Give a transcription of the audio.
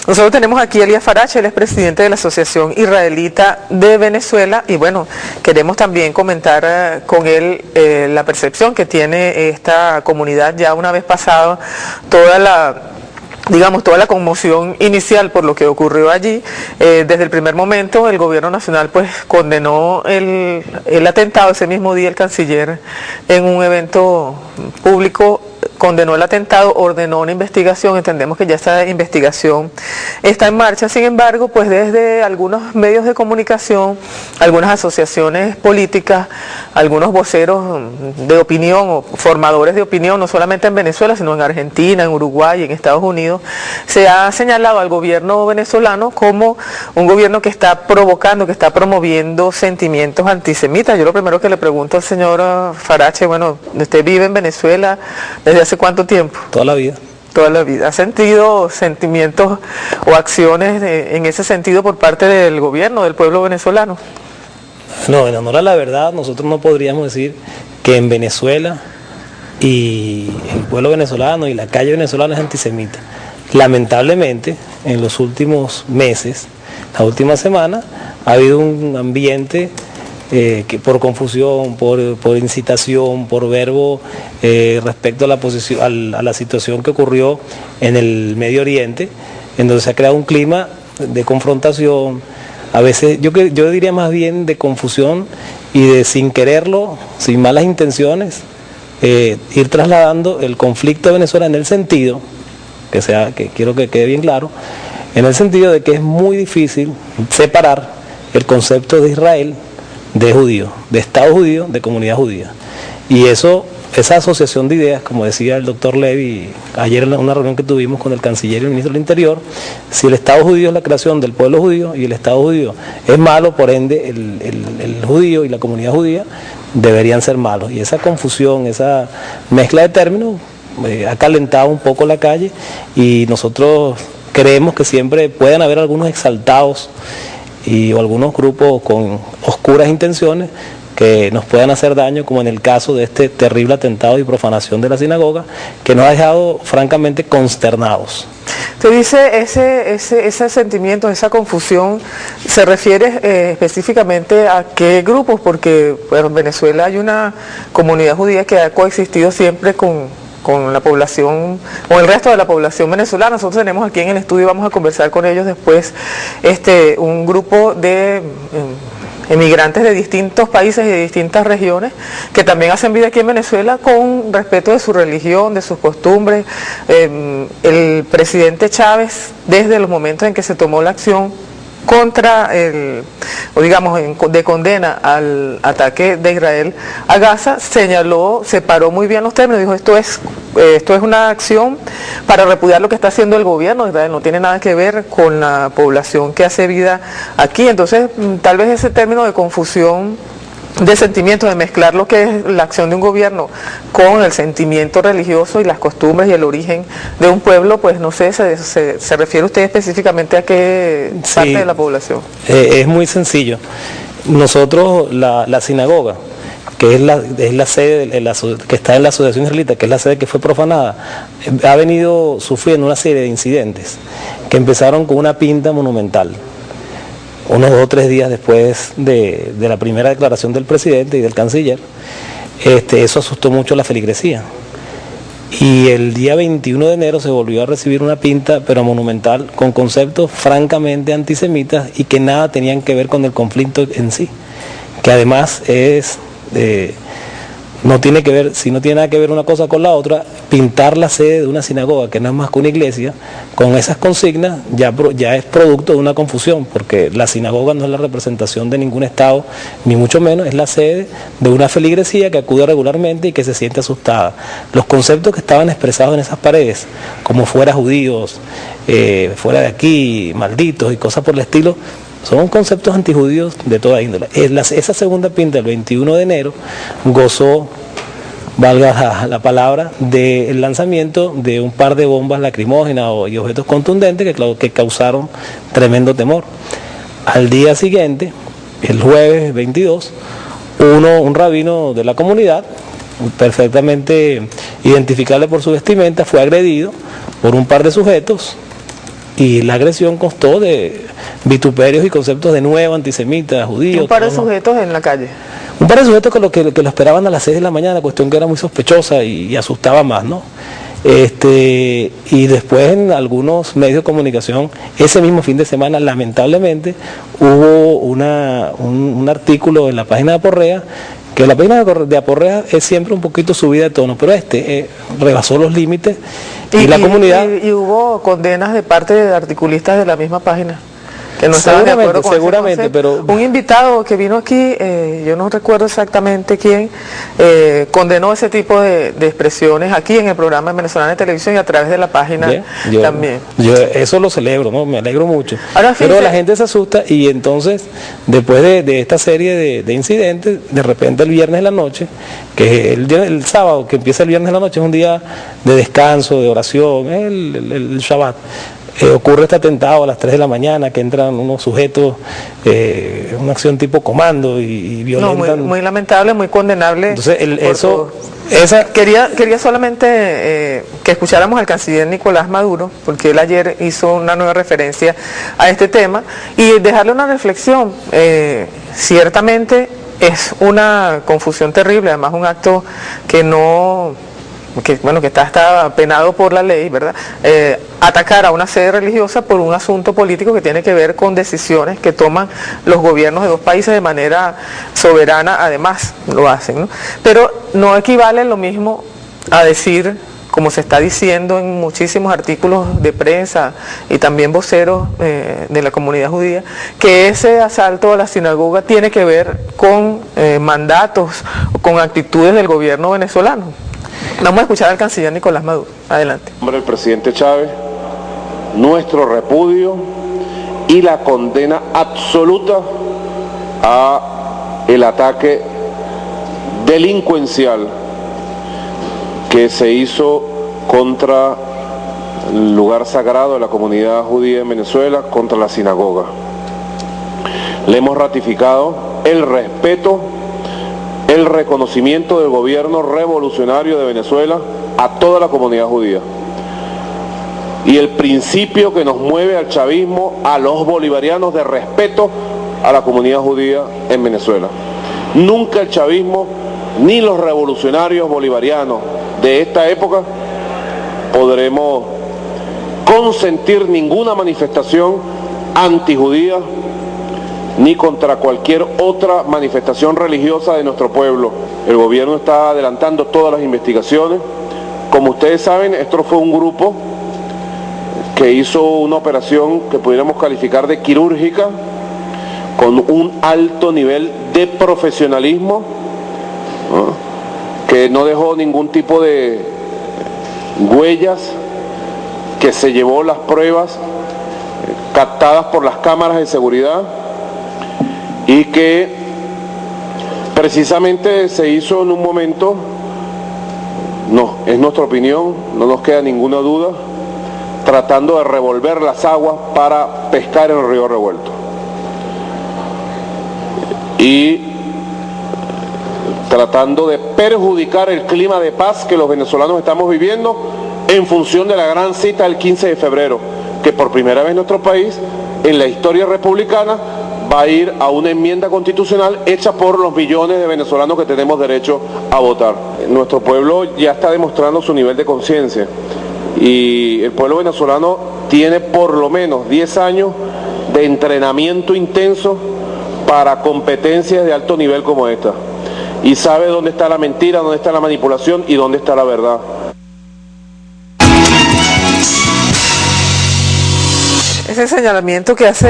Nosotros tenemos aquí a Elías Farache, él es presidente de la Asociación Israelita de Venezuela, y bueno, queremos también comentar con él la percepción que tiene esta comunidad ya una vez pasado toda la conmoción inicial por lo que ocurrió allí. Desde el primer momento el gobierno nacional pues condenó el atentado. Ese mismo día el canciller en un evento público condenó el atentado, ordenó una investigación. Entendemos que ya esta investigación está en marcha. Sin embargo, pues desde algunos medios de comunicación, algunas asociaciones políticas, algunos voceros de opinión o formadores de opinión, no solamente en Venezuela, sino en Argentina, en Uruguay, en Estados Unidos, se ha señalado al gobierno venezolano como un gobierno que está provocando, que está promoviendo sentimientos antisemitas. Yo lo primero que le pregunto al señor Farache, bueno, usted vive en Venezuela ¿desde hace cuánto tiempo? Toda la vida. Toda la vida. ¿Ha sentido sentimientos o acciones en ese sentido por parte del gobierno, del pueblo venezolano? No, en honor a la verdad, nosotros no podríamos decir que en Venezuela y el pueblo venezolano y la calle venezolana es antisemita. Lamentablemente, en los últimos meses, la última semana, ha habido un ambiente que por confusión, por incitación, por verbo respecto a la situación que ocurrió en el Medio Oriente, en donde se ha creado un clima de confrontación, a veces yo diría más bien de confusión y de sin quererlo, sin malas intenciones, ir trasladando el conflicto de Venezuela en el sentido, que quiero que quede bien claro, en el sentido de que es muy difícil separar el concepto de Israel de judío, de Estado judío, de comunidad judía. Y esa asociación de ideas, como decía el doctor Levy ayer en una reunión que tuvimos con el canciller y el ministro del Interior, si el Estado judío es la creación del pueblo judío y el Estado judío es malo, por ende el judío y la comunidad judía deberían ser malos. Y esa confusión, esa mezcla de términos ha calentado un poco la calle, y nosotros creemos que siempre pueden haber algunos exaltados o algunos grupos con oscuras intenciones que nos puedan hacer daño, como en el caso de este terrible atentado y profanación de la sinagoga, que nos ha dejado francamente consternados. Usted dice ese sentimiento, esa confusión, ¿se refiere específicamente a qué grupos? Porque bueno, en Venezuela hay una comunidad judía que ha coexistido siempre con la población, con el resto de la población venezolana. Nosotros tenemos aquí en el estudio, vamos a conversar con ellos después, un grupo de emigrantes de distintos países y de distintas regiones que también hacen vida aquí en Venezuela con respeto de su religión, de sus costumbres. El presidente Chávez, desde los momentos en que se tomó la acción contra de condena al ataque de Israel a Gaza, separó muy bien los términos, dijo esto es una acción para repudiar lo que está haciendo el gobierno de Israel, no tiene nada que ver con la población que hace vida aquí. Entonces, tal vez ese término de confusión de sentimientos, de mezclar lo que es la acción de un gobierno con el sentimiento religioso y las costumbres y el origen de un pueblo, pues no sé, ¿se refiere usted específicamente a qué parte de la población? Es muy sencillo. Nosotros, la sinagoga, que es la sede que está en la Asociación Israelita, que es la sede que fue profanada, ha venido sufriendo una serie de incidentes que empezaron con una pinta monumental. Unos 2 o 3 días después de la primera declaración del presidente y del canciller, eso asustó mucho a la feligresía. Y el día 21 de enero se volvió a recibir una pinta, pero monumental, con conceptos francamente antisemitas y que nada tenían que ver con el conflicto en sí, que además no tiene que ver, si no tiene nada que ver una cosa con la otra, pintar la sede de una sinagoga, que no es más que una iglesia, con esas consignas ya es producto de una confusión, porque la sinagoga no es la representación de ningún Estado, ni mucho menos, es la sede de una feligresía que acude regularmente y que se siente asustada. Los conceptos que estaban expresados en esas paredes, como fuera judíos, fuera de aquí, malditos y cosas por el estilo, son conceptos antijudíos de toda índole. Esa segunda pinta, el 21 de enero, gozó, valga la palabra, del lanzamiento de un par de bombas lacrimógenas y objetos contundentes que causaron tremendo temor. Al día siguiente, el jueves 22, un rabino de la comunidad, perfectamente identificable por su vestimenta, fue agredido por un par de sujetos y la agresión constó de vituperios y conceptos de nuevo, antisemitas, judíos. Un par de sujetos en la calle. Un par de sujetos que lo esperaban a las 6 de la mañana, cuestión que era muy sospechosa y asustaba más, ¿no? Y después en algunos medios de comunicación, ese mismo fin de semana, lamentablemente, hubo un artículo en la página de Aporrea, que la página de Aporrea es siempre un poquito subida de tono, pero rebasó los límites y la comunidad... Y hubo condenas de parte de articulistas de la misma página. Que no estaban de acuerdo con seguramente, pero... Un invitado que vino aquí, yo no recuerdo exactamente quién, condenó ese tipo de expresiones aquí en el programa Venezolana de Televisión y a través de la página también. Yo eso lo celebro, ¿no? Me alegro mucho. Ahora, pero la gente se asusta y entonces, después de esta serie de incidentes, de repente el viernes en la noche, que el sábado, que empieza el viernes en la noche, es un día de descanso, de oración, el Shabbat. Ocurre este atentado a las 3 de la mañana, que entran unos sujetos, una acción tipo comando y violentan. No, muy lamentable, muy condenable. Entonces, Quería solamente que escucháramos al canciller Nicolás Maduro, porque él ayer hizo una nueva referencia a este tema, y dejarle una reflexión. Ciertamente es una confusión terrible, además un acto que está penado por la ley, ¿verdad? Atacar a una sede religiosa por un asunto político que tiene que ver con decisiones que toman los gobiernos de dos países de manera soberana, además lo hacen, ¿no? Pero no equivale lo mismo a decir, como se está diciendo en muchísimos artículos de prensa y también voceros de la comunidad judía, que ese asalto a la sinagoga tiene que ver con mandatos o con actitudes del gobierno venezolano. Vamos a escuchar al canciller Nicolás Maduro. Adelante. En nombre del presidente Chávez, nuestro repudio y la condena absoluta a el ataque delincuencial que se hizo contra el lugar sagrado de la comunidad judía en Venezuela, contra la sinagoga. Le hemos ratificado el respeto, el reconocimiento del gobierno revolucionario de Venezuela a toda la comunidad judía. Y el principio que nos mueve al chavismo, a los bolivarianos, de respeto a la comunidad judía en Venezuela. Nunca el chavismo ni los revolucionarios bolivarianos de esta época podremos consentir ninguna manifestación antijudía ni contra cualquier otra manifestación religiosa de nuestro pueblo. El gobierno está adelantando todas las investigaciones. Como ustedes saben, esto fue un grupo que hizo una operación que pudiéramos calificar de quirúrgica, con un alto nivel de profesionalismo, ¿no? Que no dejó ningún tipo de huellas, que se llevó las pruebas captadas por las cámaras de seguridad, y que precisamente se hizo en un momento, es nuestra opinión, no nos queda ninguna duda, tratando de revolver las aguas para pescar en el río revuelto. Y tratando de perjudicar el clima de paz que los venezolanos estamos viviendo en función de la gran cita del 15 de febrero, que por primera vez en nuestro país, en la historia republicana, va a ir a una enmienda constitucional hecha por los millones de venezolanos que tenemos derecho a votar. Nuestro pueblo ya está demostrando su nivel de conciencia y el pueblo venezolano tiene por lo menos 10 años de entrenamiento intenso para competencias de alto nivel como esta, y sabe dónde está la mentira, dónde está la manipulación y dónde está la verdad. Ese señalamiento que hace